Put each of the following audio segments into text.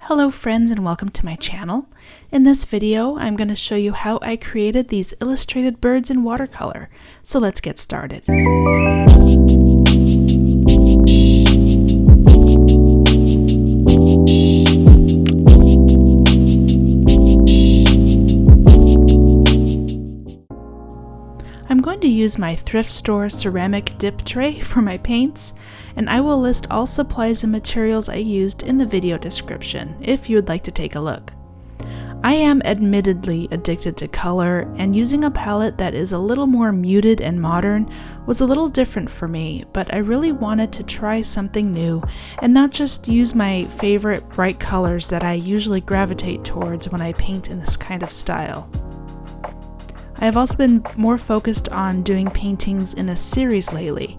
Hello friends and welcome to my channel. In this video, I'm going to show you how I created these illustrated birds in watercolor. So let's get started. I'm going to use my thrift store ceramic dip tray for my paints, and I will list all supplies and materials I used in the video description if you would like to take a look. I am admittedly addicted to color, and using a palette that is a little more muted and modern was a little different for me, but I really wanted to try something new and not just use my favorite bright colors that I usually gravitate towards when I paint in this kind of style. I have also been more focused on doing paintings in a series lately.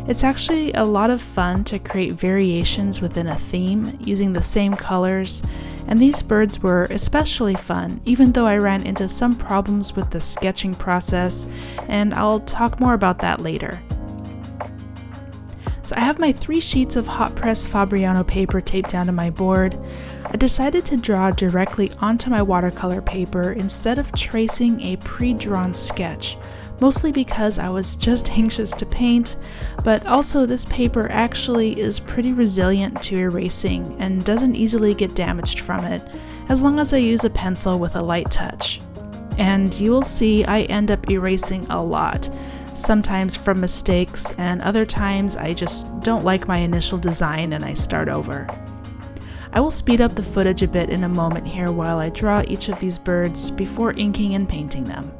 It's actually a lot of fun to create variations within a theme using the same colors, and these birds were especially fun, even though I ran into some problems with the sketching process, and I'll talk more about that later. So I have my 3 sheets of hot press Fabriano paper taped down to my board. I decided to draw directly onto my watercolor paper instead of tracing a pre-drawn sketch, mostly because I was just anxious to paint, but also this paper actually is pretty resilient to erasing and doesn't easily get damaged from it, as long as I use a pencil with a light touch. And you will see I end up erasing a lot, sometimes from mistakes, and other times I just don't like my initial design and I start over. I will speed up the footage a bit in a moment here while I draw each of these birds before inking and painting them.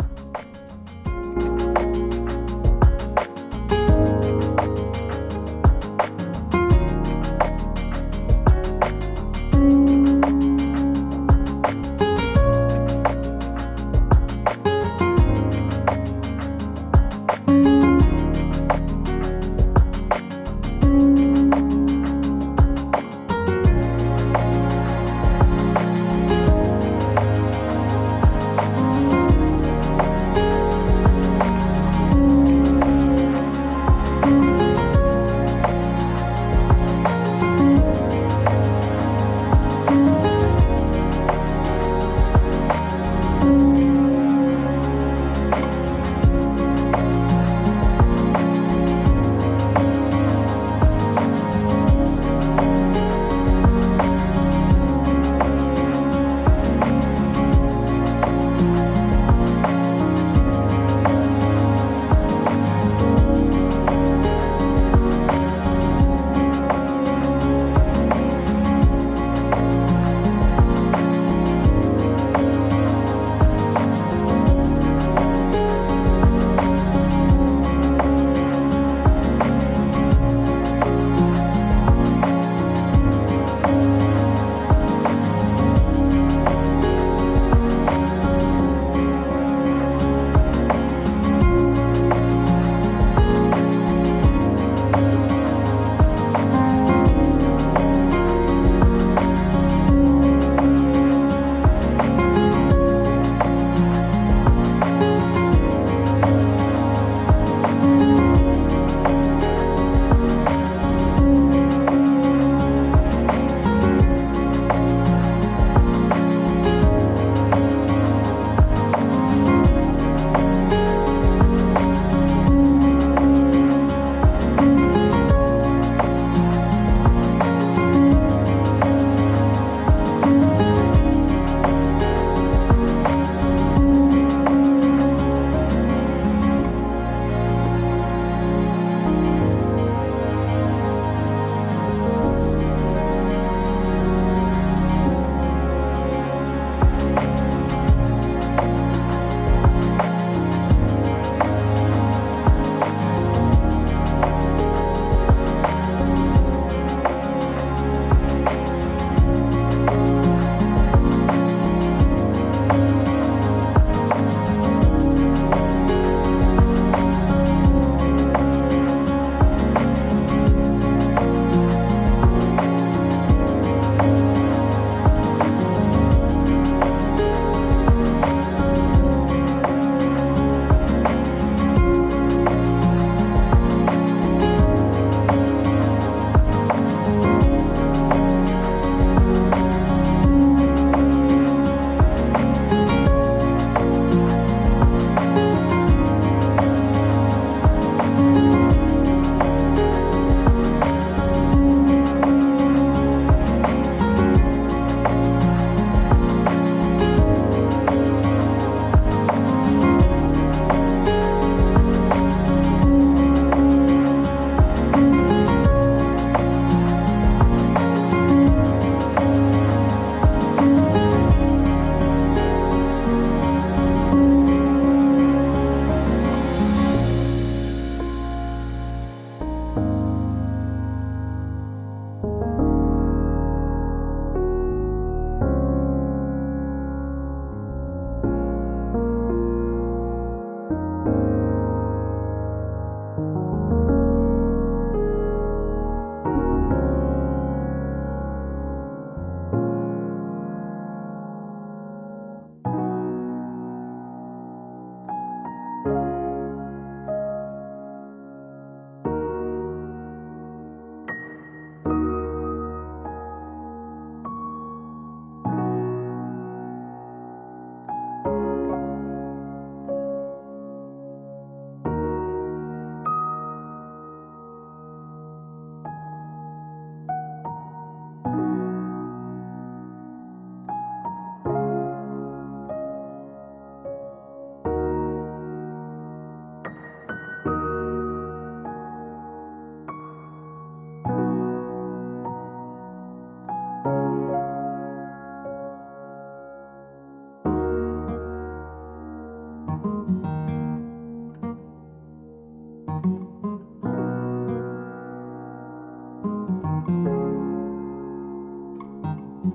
So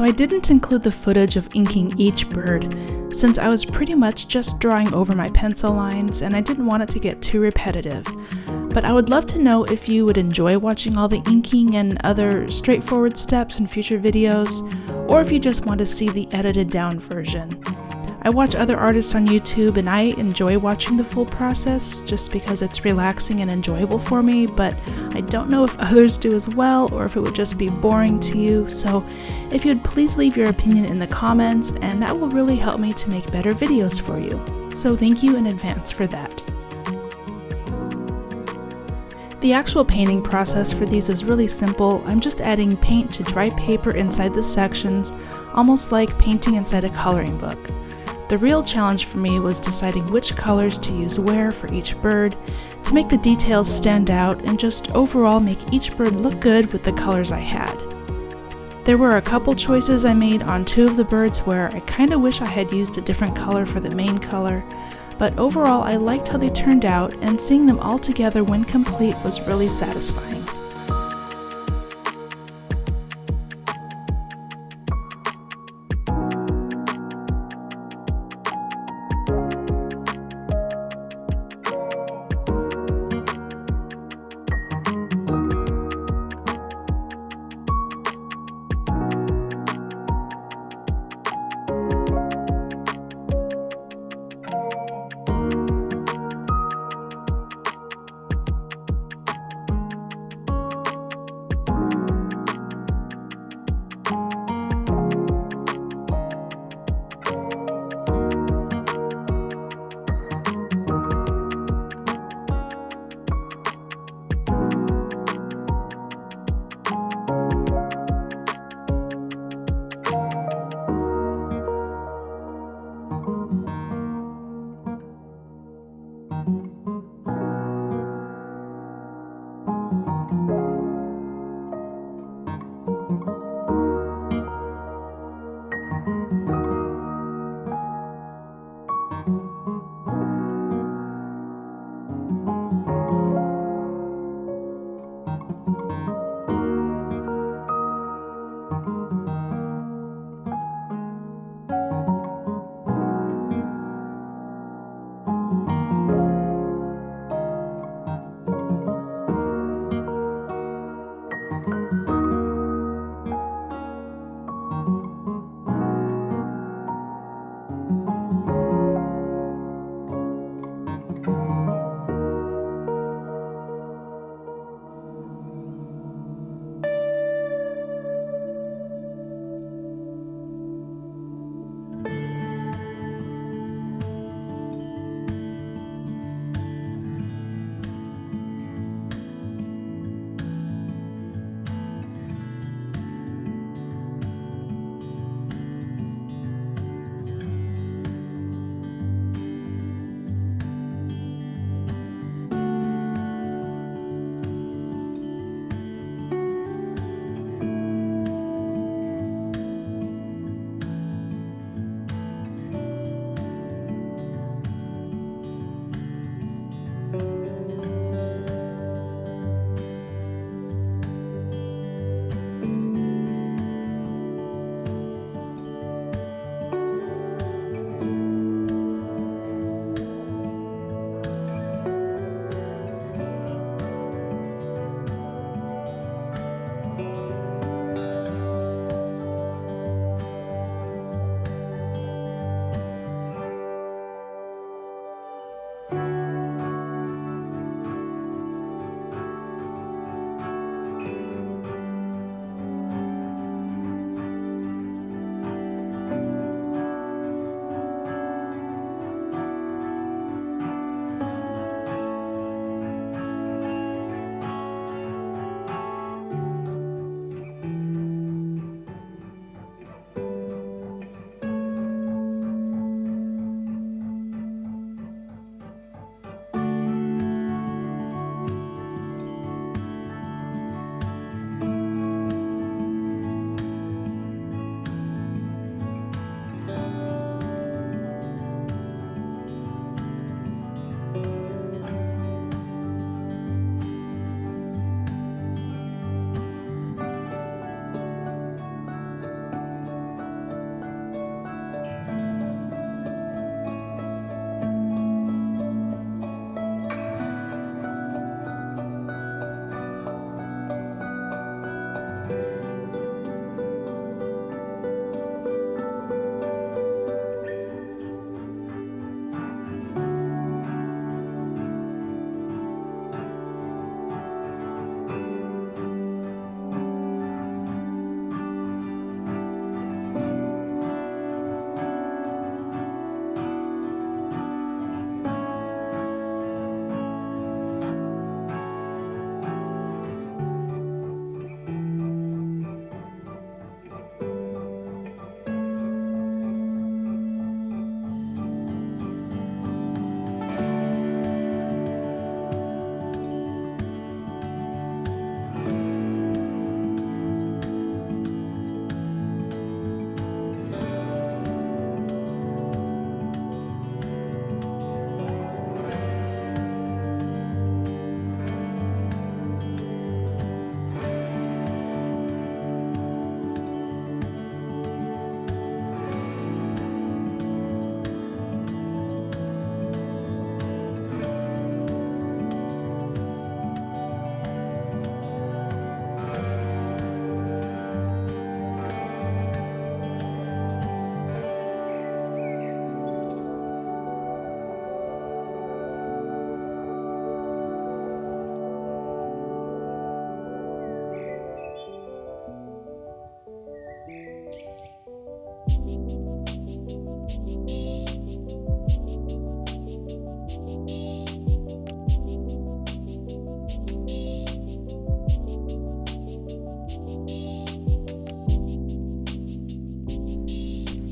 I didn't include the footage of inking each bird, since I was pretty much just drawing over my pencil lines and I didn't want it to get too repetitive. But I would love to know if you would enjoy watching all the inking and other straightforward steps in future videos, or if you just want to see the edited down version. I watch other artists on YouTube and I enjoy watching the full process just because it's relaxing and enjoyable for me, but I don't know if others do as well or if it would just be boring to you. So if you'd please leave your opinion in the comments, and that will really help me to make better videos for you. So thank you in advance for that. The actual painting process for these is really simple. I'm just adding paint to dry paper inside the sections, almost like painting inside a coloring book. The real challenge for me was deciding which colors to use where for each bird to make the details stand out and just overall make each bird look good with the colors I had. There were a couple choices I made on two of the birds where I kinda wish I had used a different color for the main color, but overall I liked how they turned out, and seeing them all together when complete was really satisfying.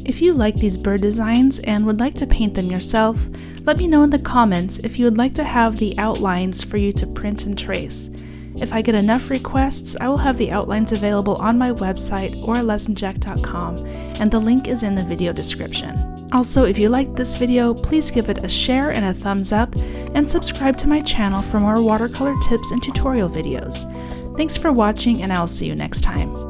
If you like these bird designs and would like to paint them yourself, let me know in the comments if you would like to have the outlines for you to print and trace. If I get enough requests, I will have the outlines available on my website or lessonjack.com, and the link is in the video description. Also, if you liked this video, please give it a share and a thumbs up, and subscribe to my channel for more watercolor tips and tutorial videos. Thanks for watching, and I'll see you next time.